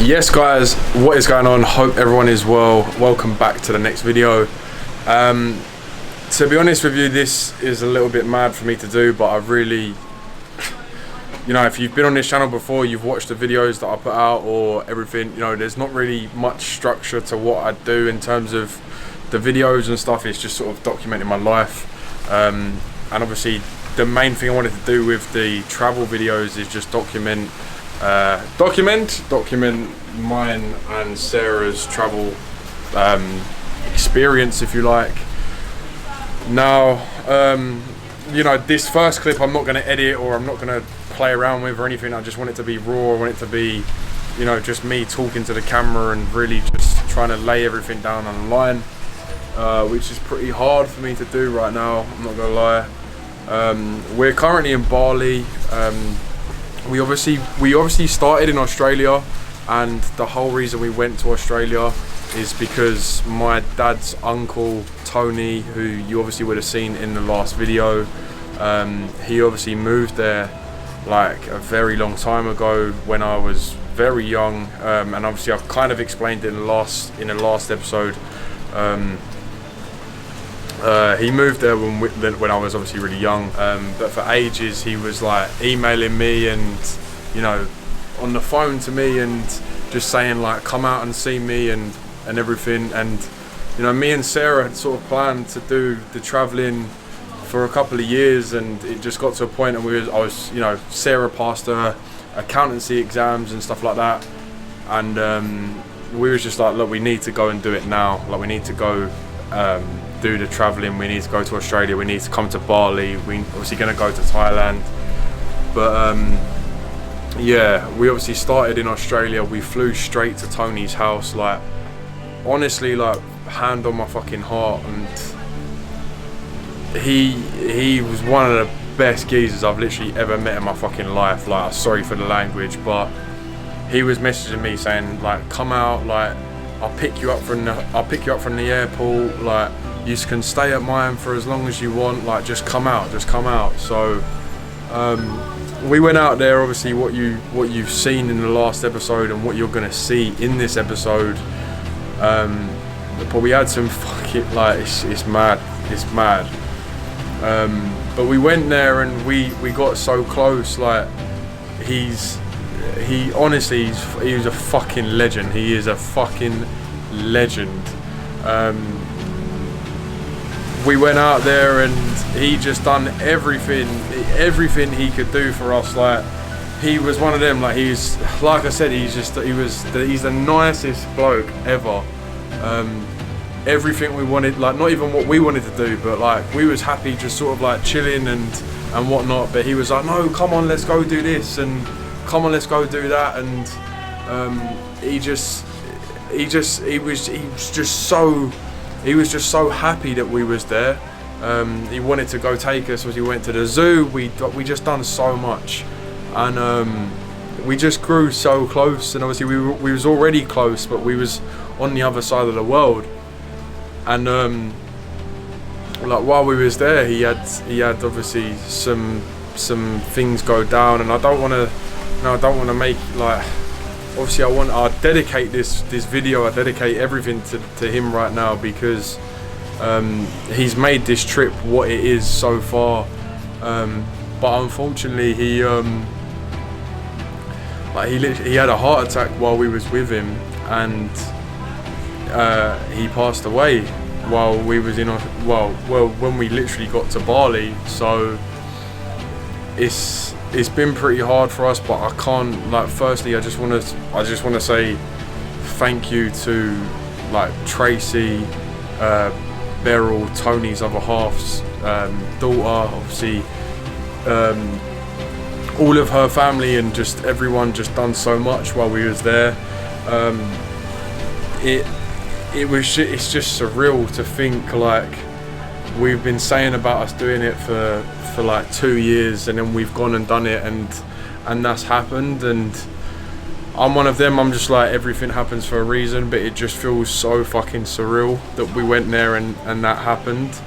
Yes guys, what is going on? Hope everyone is well. Welcome back to the next video. To be honest with you, this is a little bit mad for me to do, but I really, you know, if you've been on this channel before, you've watched the videos that I put out or everything, you know, there's not really much structure to what I do in terms of the videos and stuff. It's just sort of documenting my life, and obviously the main thing I wanted to do with the travel videos is just document mine and Sarah's travel experience, if you like. Now, you know, this first clip I'm not going to edit or I'm not going to play around with or anything. I just want it to be raw. I want it to be, you know, just me talking to the camera and really just trying to lay everything down on the line, which is pretty hard for me to do right now, I'm not going to lie. We're currently in Bali. We obviously started in Australia, and the whole reason we went to Australia is because my dad's uncle Tony, who you obviously would have seen in the last video, he obviously moved there like a very long time ago when I was very young, and obviously I've kind of explained it in the last episode. He moved there when I was obviously really young, but for ages he was like emailing me and, you know, on the phone to me and just saying like, come out and see me and everything. And, you know, me and Sarah had sort of planned to do the travelling for a couple of years, and it just got to a point and I was, you know, Sarah passed her accountancy exams and stuff like that, and we was just like, look, we need to go and do it now. Like, we need to go do the travelling, we need to go to Australia, we need to come to Bali, we obviously going to go to Thailand. But yeah, we obviously started in Australia. We flew straight to Tony's house, like, honestly, like, hand on my fucking heart, and he was one of the best geezers I've literally ever met in my fucking life. Like, sorry for the language, but he was messaging me saying like, come out, like, I'll pick you up from the airport, like, you can stay at mine for as long as you want, like, just come out. So we went out there. Obviously what you've seen in the last episode and what you're gonna see in this episode, but we had some fucking, like, it's mad. But we went there and we got so close. Like, he was a fucking legend. He is a fucking legend. We went out there and he just done everything he could do for us. Like, he was one of them, like, he's, like I said, he's the nicest bloke ever. Everything we wanted, like, not even what we wanted to do, but like, we was happy just sort of like chilling and whatnot. But he was like, no, come on, let's go do this, and come on, let's go do that. And he was just so happy that we was there. He wanted to go take us. We went to the zoo. We just done so much, and we just grew so close. And obviously we was already close, but we was on the other side of the world. And like, while we was there, he had obviously some things go down, and I don't want to make, like, obviously I dedicate this video, I dedicate everything to him right now, because he's made this trip what it is so far. But unfortunately he had a heart attack while we was with him, and he passed away while we was when we literally got to Bali. So it's been pretty hard for us, but I can't, like, firstly I just want to say thank you to, like, Tracy, Beryl, Tony's other half's daughter, obviously, all of her family, and just everyone just done so much while we was there. It's just surreal to think, like, we've been saying about us doing it for like 2 years, and then we've gone and done it, and that's happened. And I'm one of them, I'm just like, everything happens for a reason, but it just feels so fucking surreal that we went there and that happened.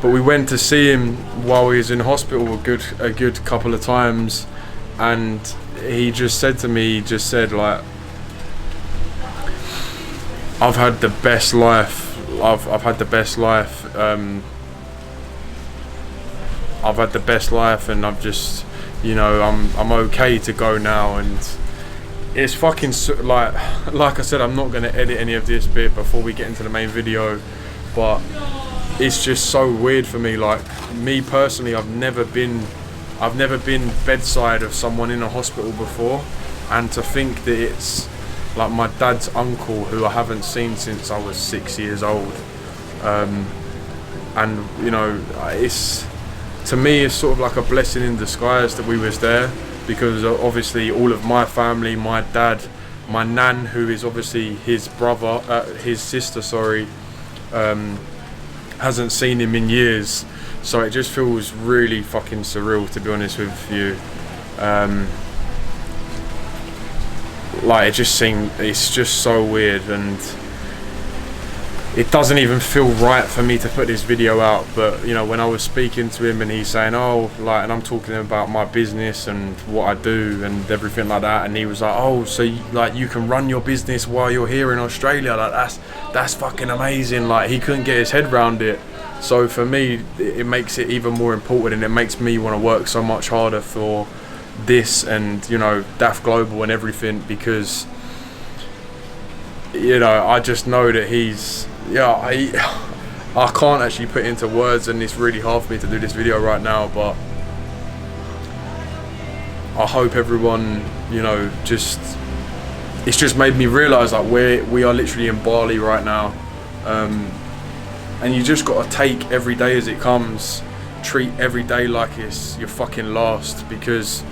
But we went to see him while he was in hospital a good couple of times, and he just said to me, like, I've had the best life. I've had the best life. I've had the best life, and I've just, you know, I'm okay to go now. And it's fucking like I said, I'm not gonna edit any of this bit before we get into the main video, but it's just so weird for me. Like, me personally, I've never been bedside of someone in a hospital before, and to think that it's like my dad's uncle, who I haven't seen since I was 6 years old, and you know, to me it's sort of like a blessing in disguise that we was there, because obviously all of my family, my dad, my nan, who is obviously his sister, sorry, hasn't seen him in years. So it just feels really fucking surreal, to be honest with you. Like, it's just so weird, and it doesn't even feel right for me to put this video out. But you know, when I was speaking to him and he's saying, oh, like, and I'm talking about my business and what I do and everything like that, and he was like, oh, so you can run your business while you're here in Australia, like that's fucking amazing. Like, he couldn't get his head around it. So for me, it makes it even more important, and it makes me want to work so much harder for this and, you know, DAF Global and everything, because, you know, I just know that he's, I can't actually put into words, and it's really hard for me to do this video right now, but I hope everyone, you know, it's just made me realise, like, we are literally in Bali right now, and you just got to take every day as it comes, treat every day like it's your fucking last, because,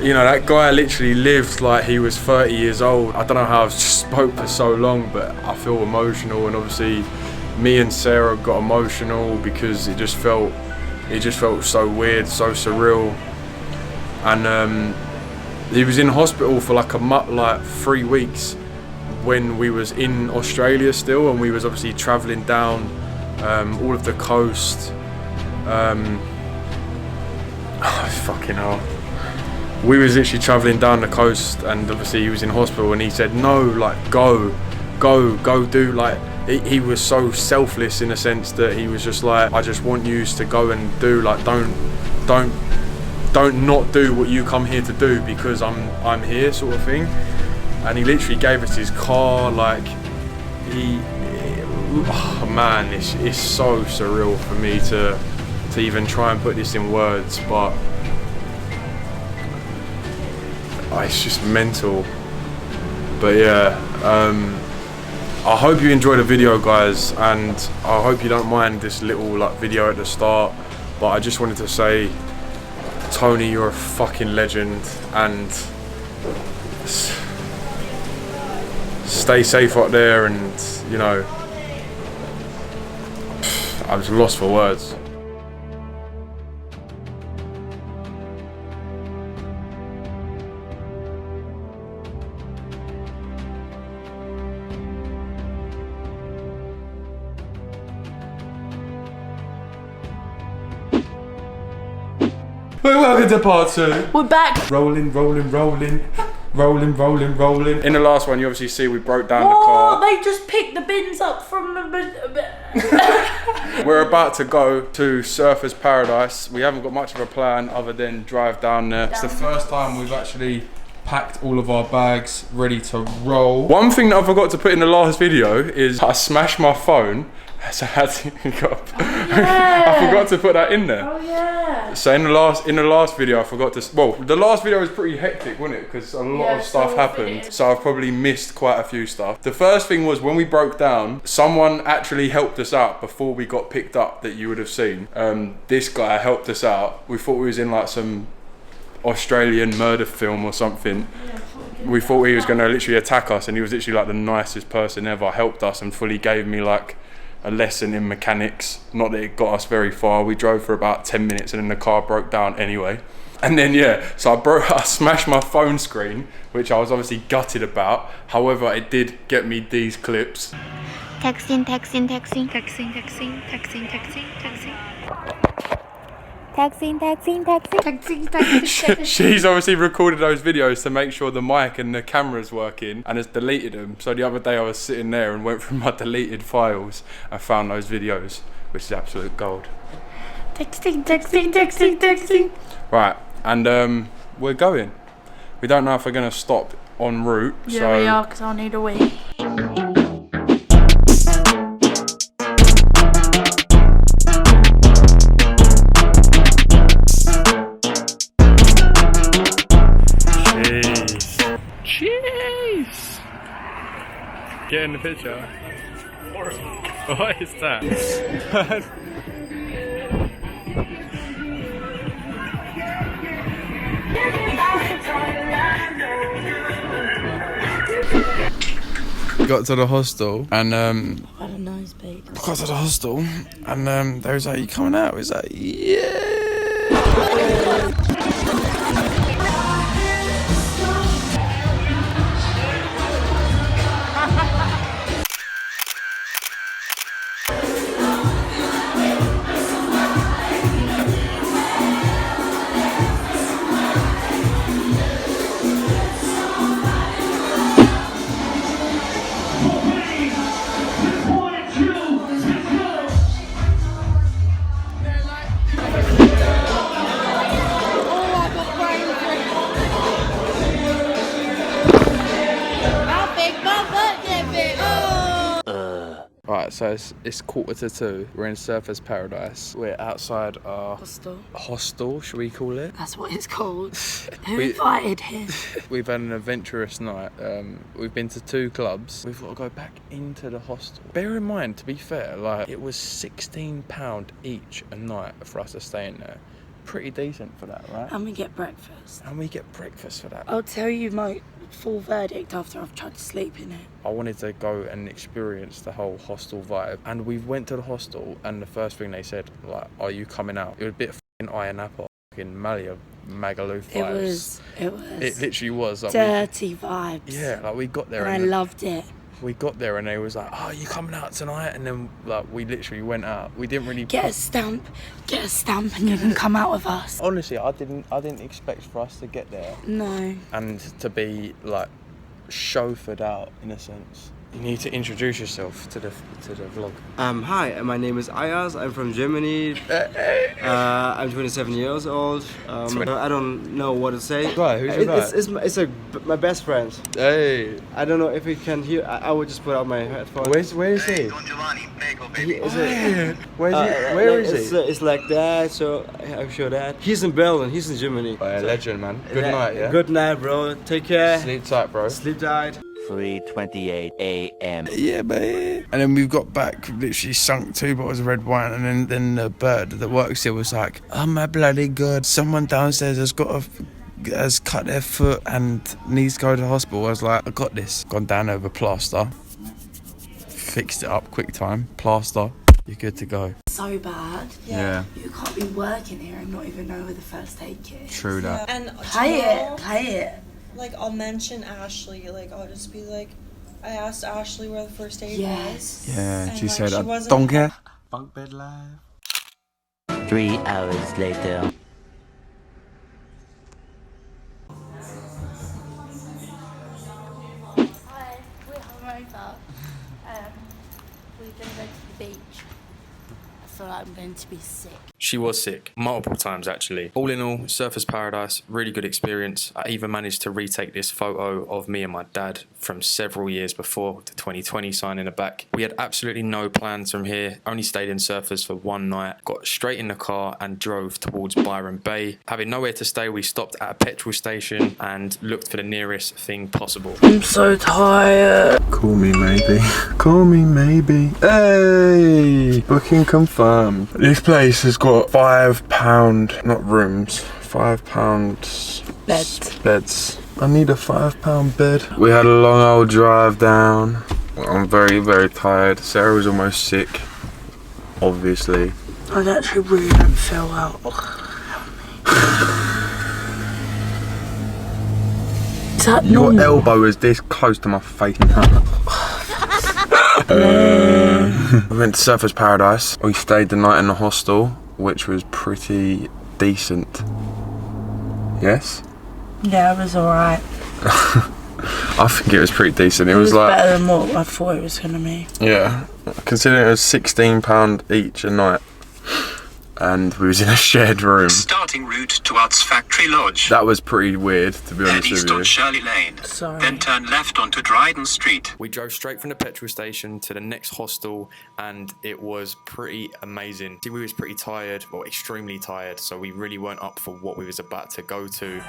you know, that guy literally lived like he was 30 years old. I don't know how I've just spoke for so long, but I feel emotional, and obviously me and Sarah got emotional because it just felt so weird, so surreal. And he was in hospital for like 3 weeks when we was in Australia still, and we was obviously travelling down all of the coast. Fucking hell. We was literally travelling down the coast, and obviously he was in hospital, and he said, no, like, go do, like, he was so selfless in a sense that he was just like, I just want you to go and do, like, don't not do what you come here to do because I'm here, sort of thing. And he literally gave us his car, like, oh man, it's so surreal for me to even try and put this in words, but it's just mental. But yeah, I hope you enjoyed the video, guys, and I hope you don't mind this little, like, video at the start, but I just wanted to say, Tony, you're a fucking legend, and stay safe out there, and, you know, I was lost for words. Welcome to part 2. We're back. Rolling. In the last one, you obviously see we broke down the Oh, car. they just picked the bins up from the... We're about to go to Surfers Paradise. We haven't got much of a plan other than drive down there. It's the first time we've actually packed all of our bags, ready to roll. One thing that I forgot to put in the last video is I smashed my phone. So I had to I forgot to put that in there. Oh yeah. So in the last video I forgot to, well, the last video was pretty hectic, wasn't it? Because a lot of stuff happened. So I've probably missed quite a few stuff. The first thing was when we broke down, someone actually helped us out before we got picked up, that you would have seen. This guy helped us out. We thought we was in like some Australian murder film or something. We thought he was going to literally attack us, and he was literally like the nicest person ever. Helped us and fully gave me like a lesson in mechanics. Not that it got us very far. We drove for about 10 minutes and then the car broke down anyway. And then so I smashed my phone screen, which I was obviously gutted about. However, it did get me these clips. Texting. She's obviously recorded those videos to make sure the mic and the camera's working and has deleted them. So the other day I was sitting there and went through my deleted files and found those videos, which is absolute gold. Texting. Right, and we're going. We don't know if we're going to stop en route. Yeah, so we are, because I'll need a wee. Cheese! Get in the picture. What is that? Got to the hostel and I don't know, babe. got to the hostel and they was like, "You coming out?" We was like, "Yeah." Right, so it's 1:45. We're in Surfers Paradise. We're outside our hostel, should we call it? That's what it's called. Who invited him? We've had an adventurous night. We've been to 2 clubs. We've got to go back into the hostel. Bear in mind, to be fair, like it was £16 each a night for us to stay in there. Pretty decent for that, right? And we get breakfast. And we get breakfast for that. I'll tell you my full verdict after I've tried to sleep in it. I wanted to go and experience the whole hostel vibe. And we went to the hostel and the first thing they said, like, "Are you coming out?" It was a bit f***ing Iron Apple, f***ing Malia, Magaluf vibes. It was. It literally was. Like, dirty vibes. Yeah, like we got there and I loved it. We got there and they was like, "Oh, you coming out tonight?" And then like we literally went out. We didn't really get a stamp and you can come out with us. Honestly, I didn't expect for us to get there. No. And to be like chauffeured out in a sense. You need to introduce yourself to the vlog. Hi, my name is Ayaz. I'm from Germany. I'm 27 years old. I don't know what to say. Right, who's your guy? It's my best friend. Hey. I don't know if he can hear. I would just put out my headphones. Where is he? Where is he? It's like that, so I'm sure that. He's in Berlin, he's in Germany. Oh, yeah, legend, man. Good night, yeah? Good night, bro. Take care. Sleep tight, bro. Sleep tight. 3:28 a.m. Yeah, babe. And then we've got back, literally sunk 2 bottles of red wine, and then the bird that works here was like, "Oh my bloody god, someone downstairs has cut their foot and needs to go to the hospital." I was like, "I got this." Gone down over plaster, fixed it up, quick time, plaster, you're good to go. So bad. Yeah. You can't be working here and not even know where the first aid kit is. True that. And Play it. Like, I'll mention Ashley. Like, I'll just be like, I asked Ashley where the first aid was. Yeah, And, she like, said, she "I wasn't- don't care." Bunk bed live. 3 hours later. Hi, we're hungover. We're going to go to the beach. I feel like I'm going to be sick. She was sick, multiple times actually. All in all, Surfers Paradise, really good experience. I even managed to retake this photo of me and my dad from several years before, the 2020 sign in the back. We had absolutely no plans from here, only stayed in Surfers for 1 night, got straight in the car and drove towards Byron Bay. Having nowhere to stay, we stopped at a petrol station and looked for the nearest thing possible. I'm so tired. Call me maybe. Call me maybe. Hey! Booking confirmed. This place has got £5, not rooms, £5 beds. I need a £5 bed. We had a long old drive down. I'm very, very tired. Sarah was almost sick, obviously. I actually really don't feel well. Is that Your normal? elbow is this close to my face. We went to Surfers Paradise. We stayed the night in the hostel, which was pretty decent. Yes? Yeah, it was alright. I think it was pretty decent. It was like better than what I thought it was going to be. Yeah, considering it was £16 each a night, and we was in a shared room. Starting route towards Factory Lodge. That was pretty weird, to be honest with East you. on Shirley Lane. Sorry. Then turn left onto Dryden Street. We drove straight from the petrol station to the next hostel, and it was pretty amazing. See, we was pretty tired, well, extremely tired, so we really weren't up for what we was about to go to.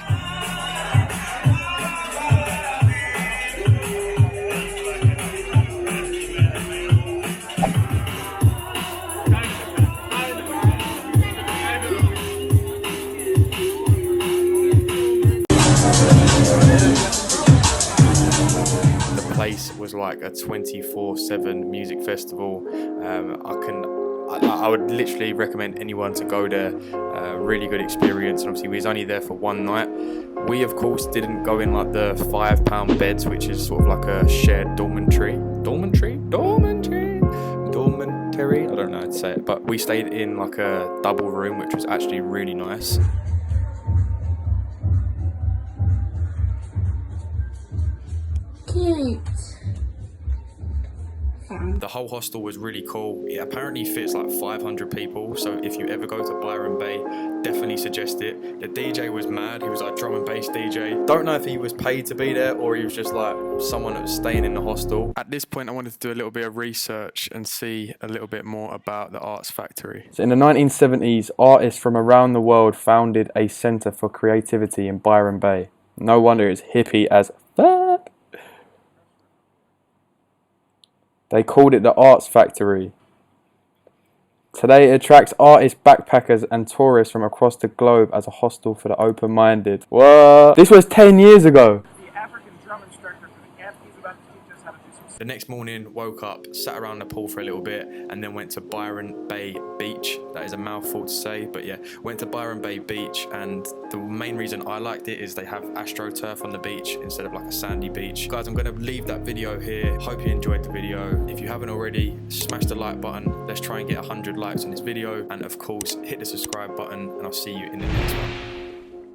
Was like a 24/7 music festival. I would literally recommend anyone to go there. Really good experience, and obviously we was only there for one night. We of course didn't go in like the £5 beds, which is sort of like a shared dormitory. I don't know how to say it, but we stayed in like a double room, which was actually really nice. Cute. The whole hostel was really cool. It apparently fits like 500 people, so if you ever go to Byron Bay, definitely suggest it. The DJ was mad. He was like drum and bass DJ. Don't know if he was paid to be there or he was just like someone that was staying in the hostel. At this point, I wanted to do a little bit of research and see a little bit more about the Arts Factory. So in the 1970s, artists from around the world founded a centre for creativity in Byron Bay. No wonder it's hippie as fuck. They called it the Arts Factory. Today it attracts artists, backpackers and tourists from across the globe as a hostel for the open-minded. What? This was 10 years ago. The African drum instructor for the camp, he's about to teach us how to do some. The next morning, woke up, sat around the pool for a little bit, and then went to Byron Bay Beach. That is a mouthful to say, but yeah, went to Byron Bay Beach, and the main reason I liked it is they have AstroTurf on the beach instead of like a sandy beach. Guys, I'm going to leave that video here. Hope you enjoyed the video. If you haven't already, smash the like button. Let's try and get 100 likes on this video, and of course, hit the subscribe button, and I'll see you in the next one.